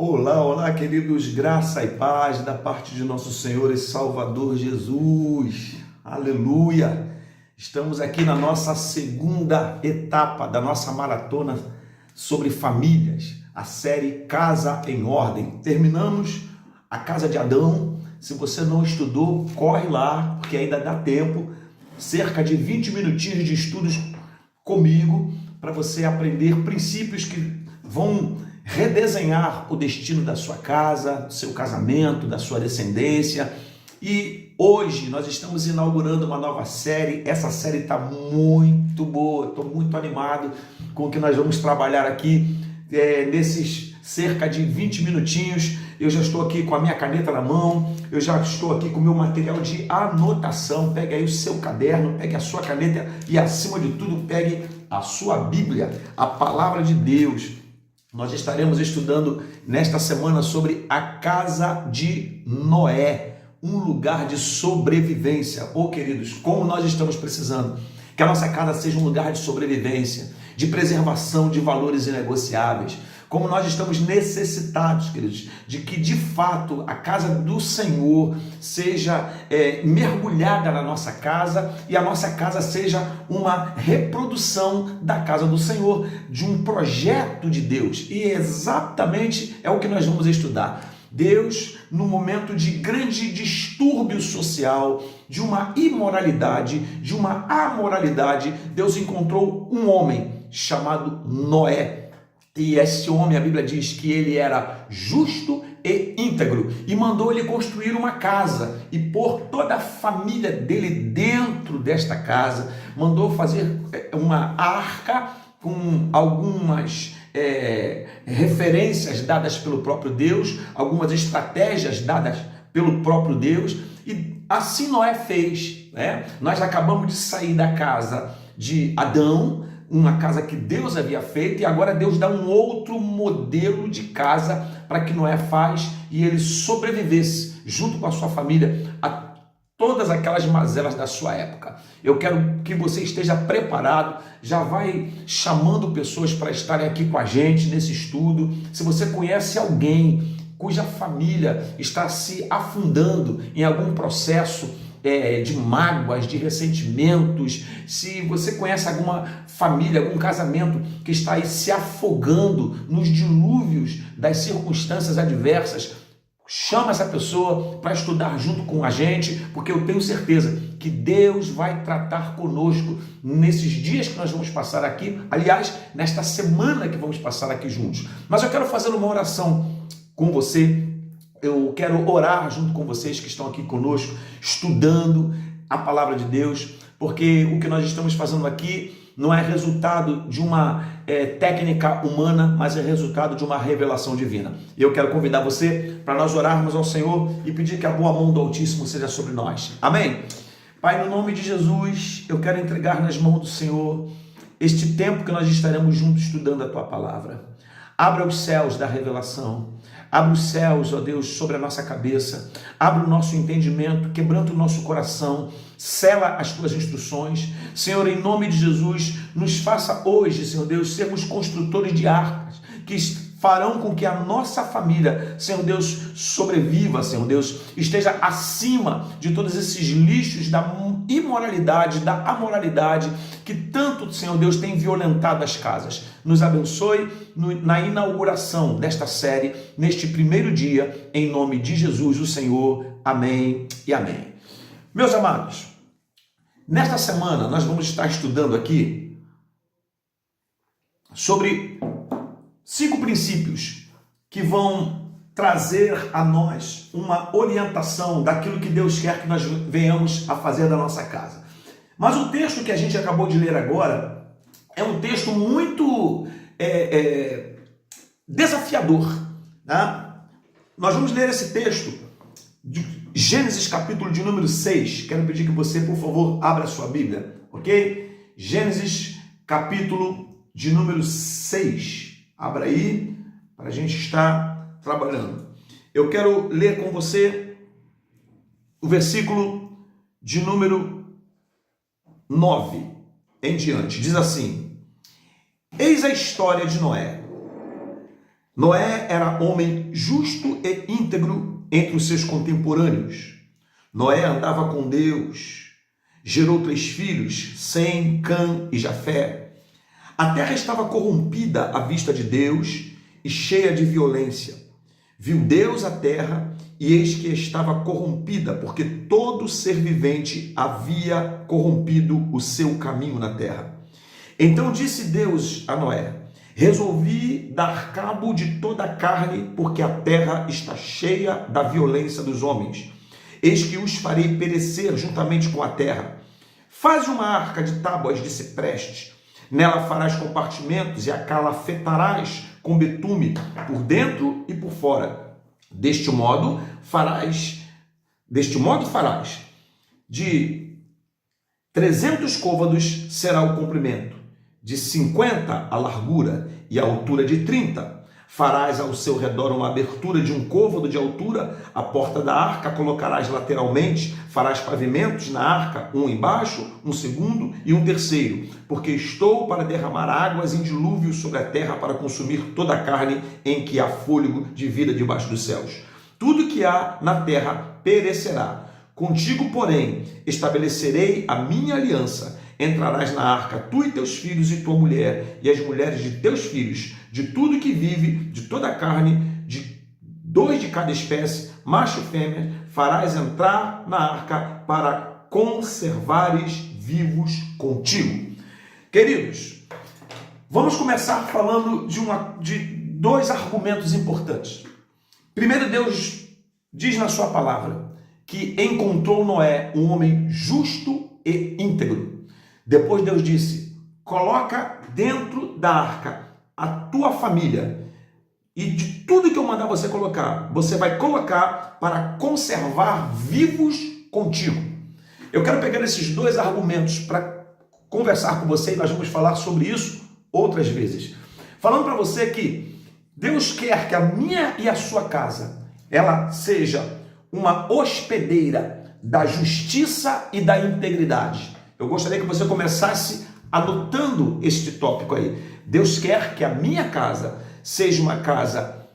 Olá, olá, queridos, graça e paz da parte de nosso Senhor e Salvador Jesus. Aleluia! Estamos aqui na nossa segunda etapa da nossa maratona sobre famílias, a série Casa em Ordem. Terminamos a casa de Adão. Se você não estudou, corre lá, porque ainda dá tempo. Cerca de 20 minutinhos de estudos comigo para você aprender princípios que vão redesenhar o destino da sua casa, do seu casamento, da sua descendência. E hoje nós estamos inaugurando uma nova série. Essa série está muito boa, estou muito animado com o que nós vamos trabalhar aqui nesses cerca de 20 minutinhos. Eu já estou aqui com a minha caneta na mão, eu já estou aqui com o meu material de anotação. Pegue aí o seu caderno, pegue a sua caneta e, acima de tudo, pegue a sua Bíblia, a Palavra de Deus. Nós estaremos estudando nesta semana sobre a casa de Noé, um lugar de sobrevivência. Queridos, como nós estamos precisando que a nossa casa seja um lugar de sobrevivência, de preservação de valores inegociáveis. Como nós estamos necessitados, queridos, de que de fato a casa do Senhor seja mergulhada na nossa casa e a nossa casa seja uma reprodução da casa do Senhor, de um projeto de Deus. E exatamente é o que nós vamos estudar. Deus, no momento de grande distúrbio social, de uma imoralidade, de uma amoralidade, Deus encontrou um homem chamado Noé. E esse homem, a Bíblia diz que ele era justo e íntegro e mandou ele construir uma casa e pôr toda a família dele dentro desta casa. Mandou fazer uma arca com algumas referências dadas pelo próprio Deus, algumas estratégias dadas pelo próprio Deus, e assim Noé fez, né? Nós acabamos de sair da casa de Adão, uma casa que Deus havia feito, e agora Deus dá um outro modelo de casa para que Noé faz e ele sobrevivesse junto com a sua família a todas aquelas mazelas da sua época. Eu quero que você esteja preparado, já vai chamando pessoas para estarem aqui com a gente nesse estudo. Se você conhece alguém cuja família está se afundando em algum processo de mágoas, de ressentimentos, se você conhece alguma família, algum casamento que está aí se afogando nos dilúvios das circunstâncias adversas, chama essa pessoa para estudar junto com a gente, porque eu tenho certeza que Deus vai tratar conosco nesses dias que nós vamos passar aqui, aliás, nesta semana que vamos passar aqui juntos. Mas eu quero fazer uma oração com você. Eu quero orar junto com vocês que estão aqui conosco, estudando a palavra de Deus, porque o que nós estamos fazendo aqui não é resultado de uma técnica humana, mas é resultado de uma revelação divina. E eu quero convidar você para nós orarmos ao Senhor e pedir que a boa mão do Altíssimo seja sobre nós. Amém? Pai, no nome de Jesus, eu quero entregar nas mãos do Senhor este tempo que nós estaremos juntos estudando a Tua palavra. Abra os céus da revelação. Abre os céus, ó Deus, sobre a nossa cabeça. Abre o nosso entendimento, quebranta o nosso coração. Sela as Tuas instruções. Senhor, em nome de Jesus, nos faça hoje, Senhor Deus, sermos construtores de arcas, que farão com que a nossa família, Senhor Deus, sobreviva, Senhor Deus, esteja acima de todos esses lixos da imoralidade, da amoralidade, que tanto, Senhor Deus, tem violentado as casas. Nos abençoe na inauguração desta série, neste primeiro dia, em nome de Jesus, o Senhor. Amém e amém. Meus amados, nesta semana nós vamos estar estudando aqui sobre 5 princípios que vão trazer a nós uma orientação daquilo que Deus quer que nós venhamos a fazer da nossa casa. Mas o texto que a gente acabou de ler agora é um texto muito desafiador, né? Nós vamos ler esse texto de Gênesis capítulo de número 6. Quero pedir que você, por favor, abra a sua Bíblia, ok? Gênesis capítulo de número 6. Abra aí, para a gente estar trabalhando. Eu quero ler com você o versículo de número 9 em diante. Diz assim: Eis a história de Noé. Noé era homem justo e íntegro entre os seus contemporâneos. Noé andava com Deus, gerou 3 filhos, Sem, Cã e Jafé. A terra estava corrompida à vista de Deus e cheia de violência. Viu Deus a terra e eis que estava corrompida, porque todo ser vivente havia corrompido o seu caminho na terra. Então disse Deus a Noé: resolvi dar cabo de toda a carne, porque a terra está cheia da violência dos homens. Eis que os farei perecer juntamente com a terra. Faz uma arca de tábuas de cipreste. Nela farás compartimentos e a calafetarás com betume por dentro e por fora. Deste modo farás de 300 côvados será o comprimento, de 50 a largura e a altura de 30. Farás ao seu redor uma abertura de 1 côvado de altura, a porta da arca colocarás lateralmente, farás pavimentos na arca, um embaixo, um segundo e um terceiro, porque estou para derramar águas em dilúvio sobre a terra para consumir toda a carne em que há fôlego de vida debaixo dos céus. Tudo que há na terra perecerá. Contigo, porém, estabelecerei a minha aliança. Entrarás na arca, tu e teus filhos e tua mulher, e as mulheres de teus filhos, de tudo que vive, de toda a carne, de 2 de cada espécie, macho e fêmea, farás entrar na arca para conservares vivos contigo. Queridos, vamos começar falando de 2 argumentos importantes. Primeiro, Deus diz na sua palavra que encontrou Noé um homem justo e íntegro. Depois Deus disse: coloca dentro da arca a tua família, e de tudo que eu mandar você colocar, você vai colocar para conservar vivos contigo. Eu quero pegar esses 2 argumentos para conversar com você, e nós vamos falar sobre isso outras vezes. Falando para você que Deus quer que a minha e a sua casa, ela seja uma hospedeira da justiça e da integridade. Eu gostaria que você começasse anotando este tópico aí. Deus quer que a minha casa seja uma casa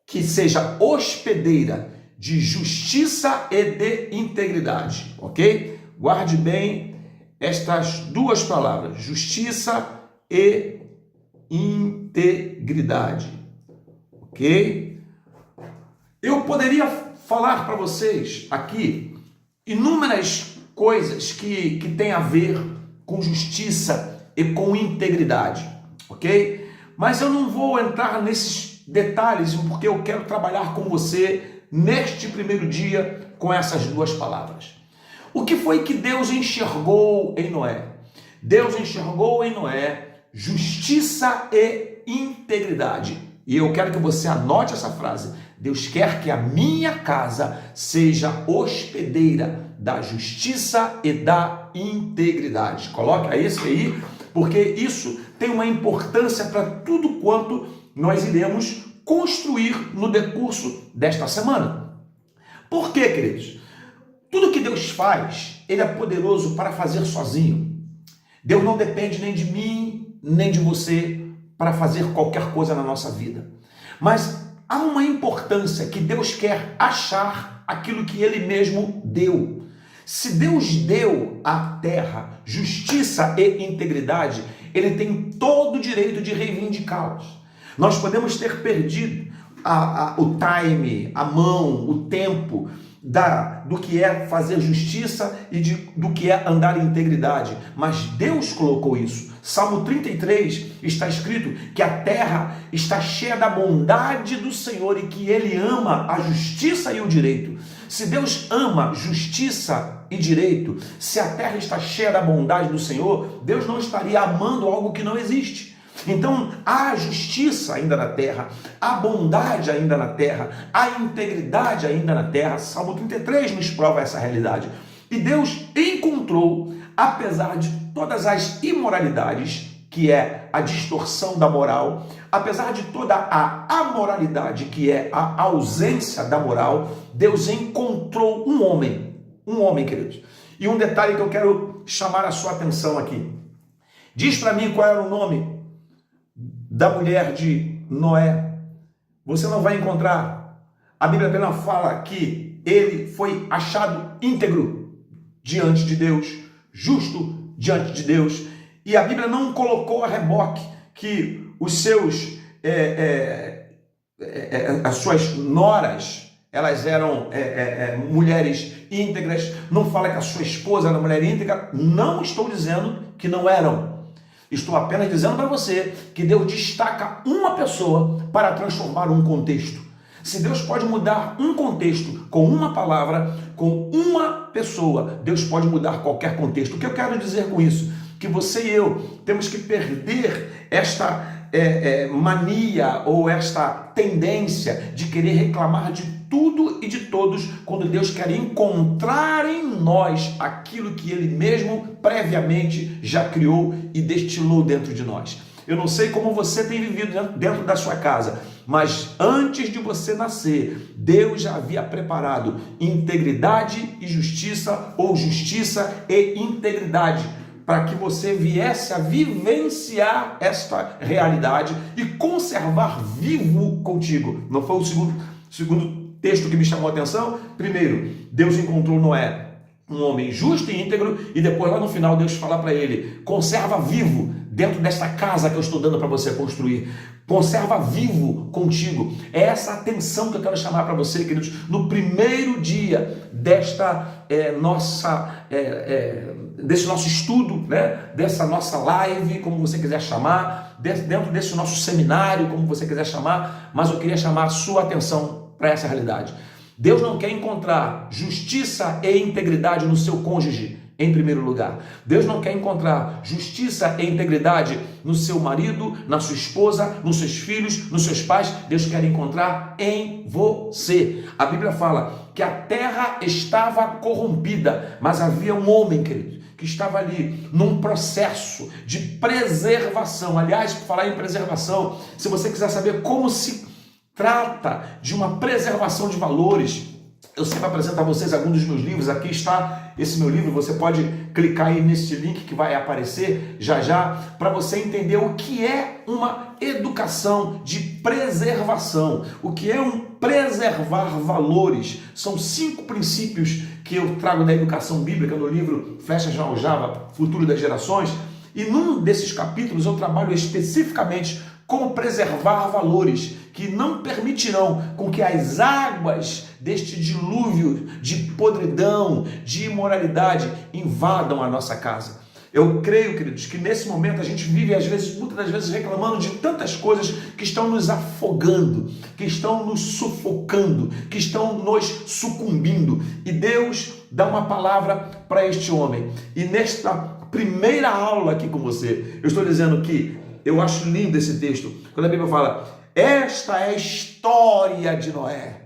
que seja hospedeira de justiça e de integridade, ok? Guarde bem estas 2 palavras, justiça e integridade, ok? Eu poderia falar para vocês aqui inúmeras coisas que têm a ver com justiça e com integridade, ok? Mas eu não vou entrar nesses detalhes, porque eu quero trabalhar com você neste primeiro dia com essas 2 palavras. O que foi que Deus enxergou em Noé? Deus enxergou em Noé justiça e integridade. E eu quero que você anote essa frase. Deus quer que a minha casa seja hospedeira da justiça e da integridade. Coloca isso aí, porque isso tem uma importância para tudo quanto nós iremos construir no decurso desta semana. Por quê, queridos? Tudo que Deus faz, Ele é poderoso para fazer sozinho. Deus não depende nem de mim, nem de você para fazer qualquer coisa na nossa vida. Mas há uma importância que Deus quer achar aquilo que Ele mesmo deu. Se Deus deu à terra justiça e integridade, Ele tem todo o direito de reivindicá-los. Nós podemos ter perdido o time, a mão, o tempo do que é fazer justiça e do que é andar em integridade, mas Deus colocou isso. Salmo 33 está escrito que a terra está cheia da bondade do Senhor e que Ele ama a justiça e o direito. Se Deus ama justiça e direito, se a terra está cheia da bondade do Senhor, Deus não estaria amando algo que não existe. Então, há justiça ainda na terra, há bondade ainda na terra, há integridade ainda na terra. Salmo 33 nos prova essa realidade. E Deus encontrou, apesar de todas as imoralidades, que é a distorção da moral, apesar de toda a amoralidade, que é a ausência da moral, Deus encontrou um homem, queridos. E um detalhe que eu quero chamar a sua atenção aqui. Diz para mim qual era o nome da mulher de Noé. você não vai encontrar. A Bíblia apenas fala que ele foi achado íntegro diante de Deus, justo diante de Deus. E a Bíblia não colocou a reboque que os seus, as suas noras, elas eram mulheres íntegras. Não fala que a sua esposa era mulher íntegra. Não estou dizendo que não eram. Estou apenas dizendo para você que Deus destaca uma pessoa para transformar um contexto. Se Deus pode mudar um contexto com uma palavra, com uma pessoa, Deus pode mudar qualquer contexto. O que eu quero dizer com isso? Que você e eu temos que perder esta mania ou esta tendência de querer reclamar de tudo e de todos, quando Deus quer encontrar em nós aquilo que Ele mesmo previamente já criou e destilou dentro de nós. Eu não sei como você tem vivido dentro da sua casa, mas antes de você nascer, Deus já havia preparado integridade e justiça, ou justiça e integridade, para que você viesse a vivenciar esta realidade e conservar vivo contigo. Não foi o segundo texto que me chamou a atenção? Primeiro, Deus encontrou Noé, um homem justo e íntegro, e depois lá no final Deus fala para ele: conserva vivo dentro desta casa que eu estou dando para você construir. Conserva vivo contigo. É essa atenção que eu quero chamar para você, queridos, no primeiro dia desta desse nosso estudo, né? Dessa nossa live, como você quiser chamar, dentro desse nosso seminário, como você quiser chamar, mas eu queria chamar a sua atenção para essa realidade. Deus não quer encontrar justiça e integridade no seu cônjuge em primeiro lugar. Deus não quer encontrar justiça e integridade no seu marido, na sua esposa, nos seus filhos, nos seus pais. Deus quer encontrar em você. A Bíblia fala que a terra estava corrompida, mas havia um homem, querido, que estava ali num processo de preservação. Aliás, por falar em preservação, se você quiser saber como se trata de uma preservação de valores, eu sempre apresento a vocês alguns dos meus livros. Aqui está esse meu livro, você pode clicar aí nesse link que vai aparecer já, para você entender o que é uma educação de preservação, o que é um preservar valores. São 5 princípios que eu trago da educação bíblica no livro Flechas na Aljava, Futuro das Gerações, e num desses capítulos eu trabalho especificamente como preservar valores que não permitirão com que as águas deste dilúvio de podridão, de imoralidade invadam a nossa casa. Eu creio, queridos, que nesse momento a gente vive, muitas das vezes, reclamando de tantas coisas que estão nos afogando, que estão nos sufocando, que estão nos sucumbindo. E Deus dá uma palavra para este homem. E nesta primeira aula aqui com você, eu estou dizendo que eu acho lindo esse texto, quando a Bíblia fala: esta é a história de Noé.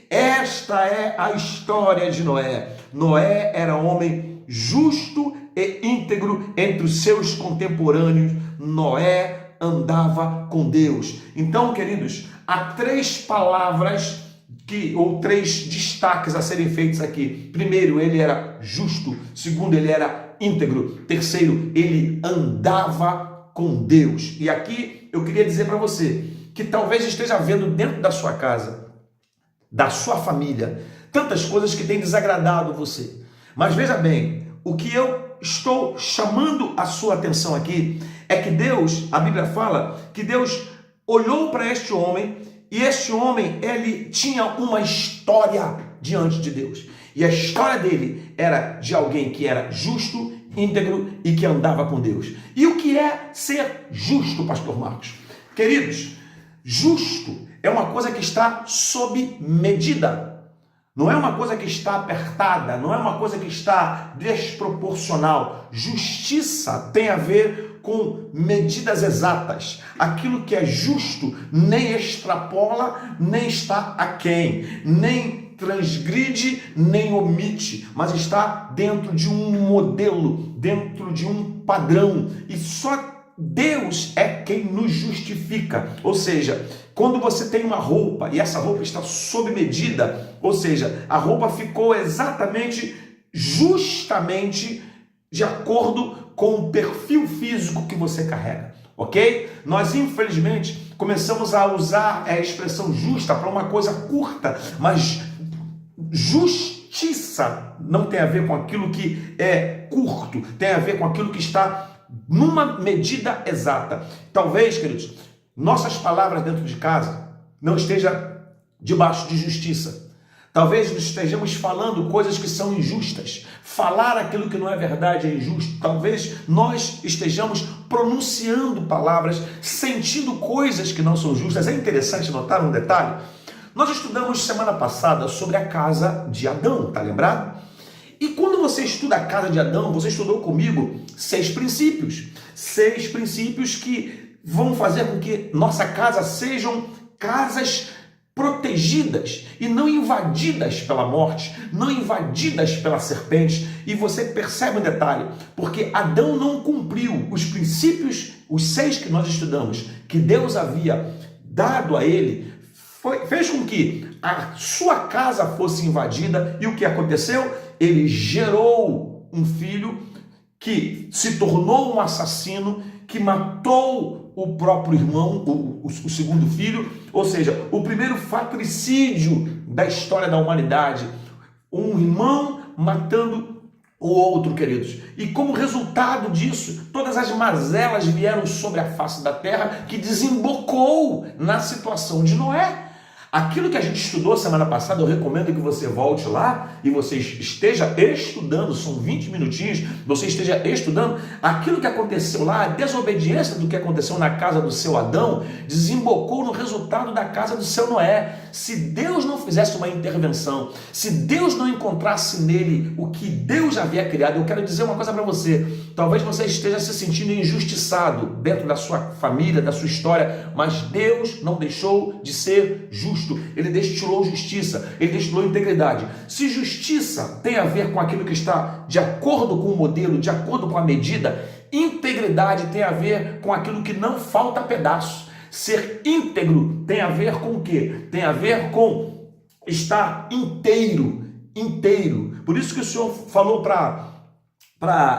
Esta é a história de Noé. Noé era homem justo e íntegro entre os seus contemporâneos. Noé andava com Deus. Então, queridos, há 3 palavras ou 3 destaques a serem feitos aqui. Primeiro, ele era justo. Segundo, ele era íntegro. Terceiro, ele andava com Deus. E aqui eu queria dizer para você que talvez esteja vendo dentro da sua casa, da sua família, tantas coisas que têm desagradado você. Mas veja bem, o que eu estou chamando a sua atenção aqui é que Deus, a Bíblia fala que Deus olhou para este homem, e este homem, ele tinha uma história diante de Deus. E a história dele era de alguém que era justo, íntegro e que andava com Deus. E o que é ser justo, pastor Marcos? Queridos, justo é uma coisa que está sob medida. Não é uma coisa que está apertada, não é uma coisa que está desproporcional. Justiça tem a ver com medidas exatas. Aquilo que é justo nem extrapola, nem está aquém, nem transgride, nem omite, mas está dentro de um modelo, dentro de um padrão. E só Deus é quem nos justifica. Ou seja, quando você tem uma roupa e essa roupa está sob medida, ou seja, a roupa ficou exatamente, justamente de acordo com o perfil físico que você carrega, ok? Nós, infelizmente, começamos a usar a expressão justa para uma coisa curta, mas justiça não tem a ver com aquilo que é curto, tem a ver com aquilo que está numa medida exata. Talvez, queridos, nossas palavras dentro de casa não estejam debaixo de justiça. Talvez estejamos falando coisas que são injustas. Falar aquilo que não é verdade é injusto. Talvez nós estejamos pronunciando palavras, sentindo coisas que não são justas. É interessante notar um detalhe. Nós estudamos semana passada sobre a casa de Adão, tá lembrado? E quando você estuda a casa de Adão, você estudou comigo 6 princípios. 6 princípios que vão fazer com que nossa casa sejam casas protegidas e não invadidas pela morte, não invadidas pela serpente. E você percebe um detalhe, porque Adão não cumpriu os princípios, os 6 que nós estudamos, que Deus havia dado a ele, fez com que a sua casa fosse invadida. E o que aconteceu? Ele gerou um filho que se tornou um assassino, que matou o próprio irmão, o segundo filho, ou seja, o primeiro fratricídio da história da humanidade. Um irmão matando o outro, queridos. E como resultado disso, todas as mazelas vieram sobre a face da terra, que desembocou na situação de Noé. Aquilo que a gente estudou semana passada, eu recomendo que você volte lá e você esteja estudando, são 20 minutinhos, você esteja estudando aquilo que aconteceu lá, a desobediência do que aconteceu na casa do seu Adão, desembocou no resultado da casa do seu Noé. Se Deus não fizesse uma intervenção, se Deus não encontrasse nele o que Deus havia criado, eu quero dizer uma coisa para você, talvez você esteja se sentindo injustiçado dentro da sua família, da sua história, mas Deus não deixou de ser justo. Ele destilou justiça, ele destilou integridade. Se justiça tem a ver com aquilo que está de acordo com o modelo, de acordo com a medida, integridade tem a ver com aquilo que não falta pedaço. Ser íntegro tem a ver com o quê? Tem a ver com estar inteiro, inteiro. Por isso que o Senhor falou para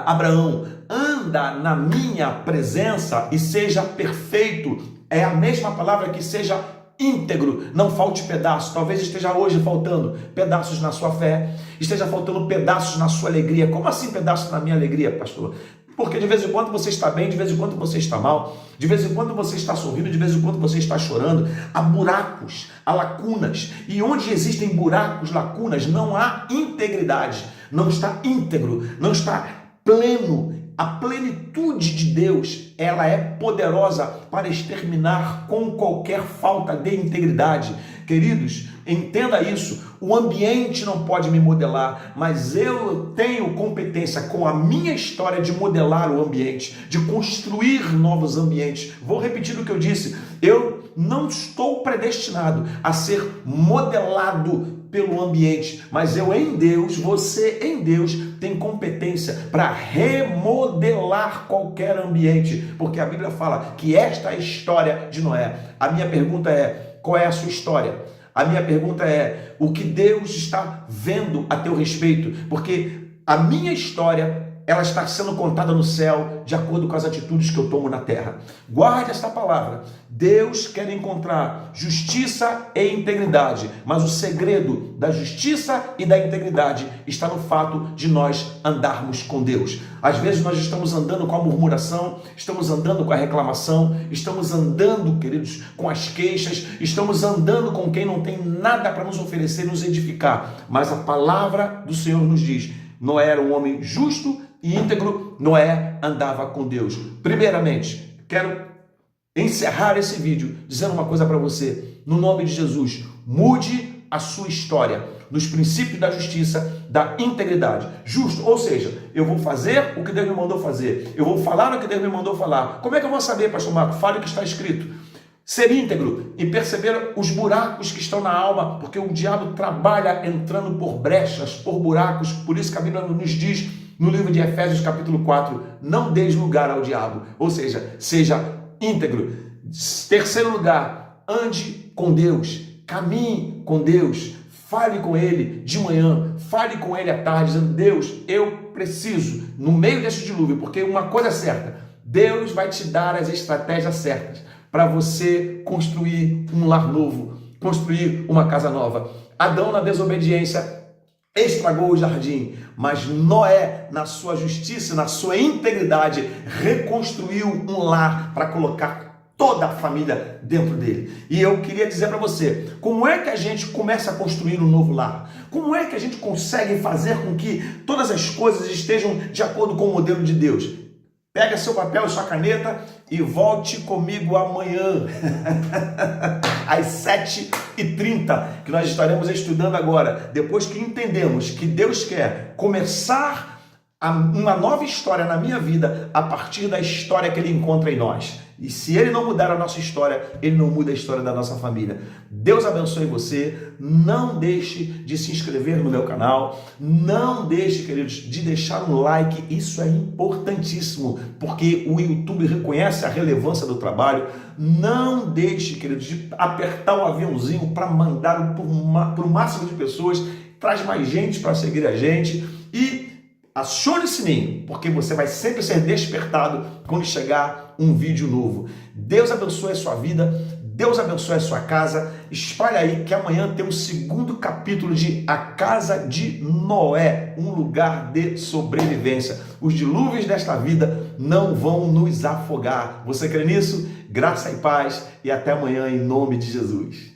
Abraão: anda na minha presença e seja perfeito. É a mesma palavra que seja íntegro, não falte pedaço. Talvez esteja hoje faltando pedaços na sua fé, esteja faltando pedaços na sua alegria. Como assim pedaços na minha alegria, pastor? Porque de vez em quando você está bem, de vez em quando você está mal, de vez em quando você está sorrindo, de vez em quando você está chorando. Há buracos, há lacunas, e onde existem buracos, lacunas, não há integridade, não está íntegro, não está pleno. A plenitude de Deus, ela é poderosa para exterminar com qualquer falta de integridade. Queridos, entenda isso. O ambiente não pode me modelar, mas eu tenho competência com a minha história de modelar o ambiente, de construir novos ambientes. Vou repetir o que eu disse. Eu não estou predestinado a ser modelado pelo ambiente, mas eu em Deus, você em Deus tem competência para remodelar qualquer ambiente, porque a Bíblia fala que esta é a história de Noé. A minha pergunta é: qual é a sua história? A minha pergunta é: o que Deus está vendo a teu respeito? Porque a minha história, ela está sendo contada no céu de acordo com as atitudes que eu tomo na terra. Guarde esta palavra. Deus quer encontrar justiça e integridade, mas o segredo da justiça e da integridade está no fato de nós andarmos com Deus. Às vezes nós estamos andando com a murmuração, estamos andando com a reclamação, estamos andando, queridos, com as queixas, estamos andando com quem não tem nada para nos oferecer, nos edificar. Mas a palavra do Senhor nos diz: Noé era um homem justo e íntegro, Noé andava com Deus. Primeiramente, quero encerrar esse vídeo dizendo uma coisa para você. No nome de Jesus, mude a sua história nos princípios da justiça, da integridade. Justo, ou seja, eu vou fazer o que Deus me mandou fazer, eu vou falar o que Deus me mandou falar. Como é que eu vou saber, pastor Marco? Fale o que está escrito. Ser íntegro e perceber os buracos que estão na alma, porque o diabo trabalha entrando por brechas, por buracos. Por isso que a Bíblia nos diz no livro de Efésios capítulo 4, não deis lugar ao diabo, ou seja, seja íntegro. Terceiro lugar, ande com Deus, caminhe com Deus, fale com Ele de manhã, fale com Ele à tarde, dizendo: Deus, eu preciso, no meio desse dilúvio, porque uma coisa é certa, Deus vai te dar as estratégias certas para você construir um lar novo, construir uma casa nova. Adão, na desobediência, estragou o jardim, mas Noé, na sua justiça, na sua integridade, reconstruiu um lar para colocar toda a família dentro dele. E eu queria dizer para você, como é que a gente começa a construir um novo lar? Como é que a gente consegue fazer com que todas as coisas estejam de acordo com o modelo de Deus? Pega seu papel e sua caneta e volte comigo amanhã, às 7h30, que nós estaremos estudando agora, depois que entendemos que Deus quer começar uma nova história na minha vida a partir da história que Ele encontra em nós. E se Ele não mudar a nossa história, Ele não muda a história da nossa família. Deus abençoe você. Não deixe de se inscrever no meu canal. Não deixe, queridos, de deixar um like. Isso é importantíssimo, porque o YouTube reconhece a relevância do trabalho. Não deixe, queridos, de apertar o aviãozinho para mandar para o máximo de pessoas. Traz mais gente para seguir a gente. E acione o sininho, porque você vai sempre ser despertado quando chegar um vídeo novo. Deus abençoe a sua vida, Deus abençoe a sua casa. Espalha aí que amanhã tem o segundo capítulo de A Casa de Noé, um lugar de sobrevivência. Os dilúvios desta vida não vão nos afogar. Você crê nisso? Graça e paz e até amanhã em nome de Jesus.